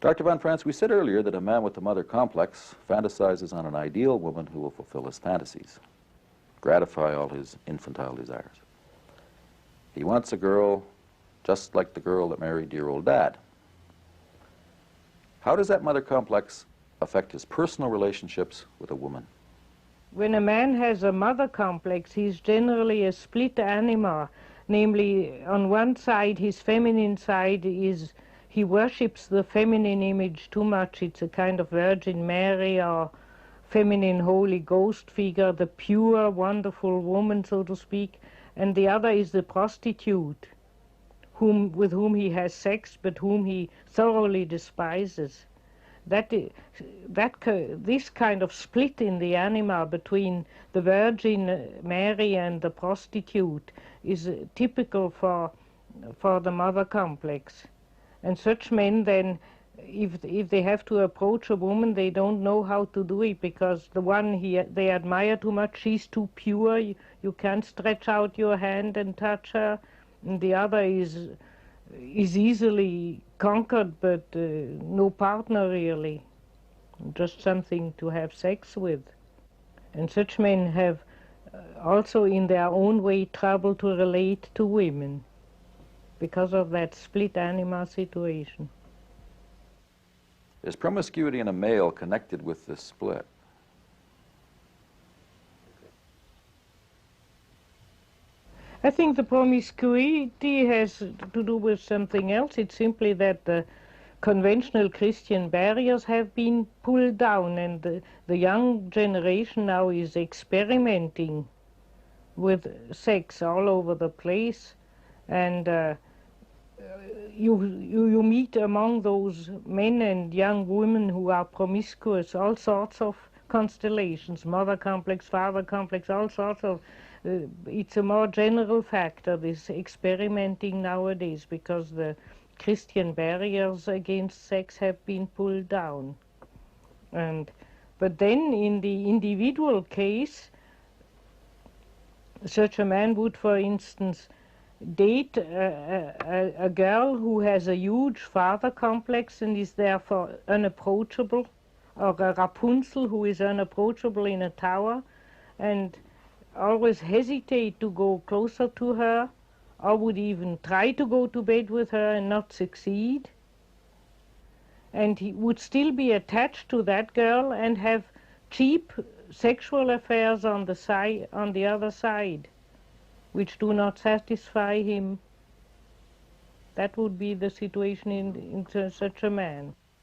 Dr. von Franz, we said earlier that a man with the mother complex fantasizes on an ideal woman who will fulfill his fantasies, gratify all his infantile desires. He wants a girl just like the girl that married dear old dad. How does that mother complex affect his personal relationships with a woman? When a man has a mother complex, he's generally a split anima. Namely, on one side, his feminine side is, he worships the feminine image too much. It's a kind of Virgin Mary or feminine Holy Ghost figure, the pure, wonderful woman, so to speak. And the other is the prostitute, with whom he has sex, but whom he thoroughly despises. This kind of split in the anima between the Virgin Mary and the prostitute is typical for the mother complex. And such men then, if they have to approach a woman, they don't know how to do it, because the one they admire too much, she's too pure, you can't stretch out your hand and touch her, and the other is easily conquered, but no partner really, just something to have sex with. And such men have also in their own way trouble to relate to women because of that split anima situation. Is promiscuity in a male connected with this split? I think the promiscuity has to do with something else. It's simply that the conventional Christian barriers have been pulled down, and the young generation now is experimenting with sex all over the place. And you meet among those men and young women who are promiscuous all sorts of constellations, mother complex, father complex, all sorts of it's a more general factor, this experimenting nowadays, because the Christian barriers against sex have been pulled down. But then in the individual case, such a man would, for instance, date a girl who has a huge father complex and is therefore unapproachable, or a Rapunzel who is unapproachable in a tower, and always hesitate to go closer to her, or would even try to go to bed with her and not succeed. And he would still be attached to that girl and have cheap sexual affairs on the other side, which do not satisfy him. That would be the situation in such a man.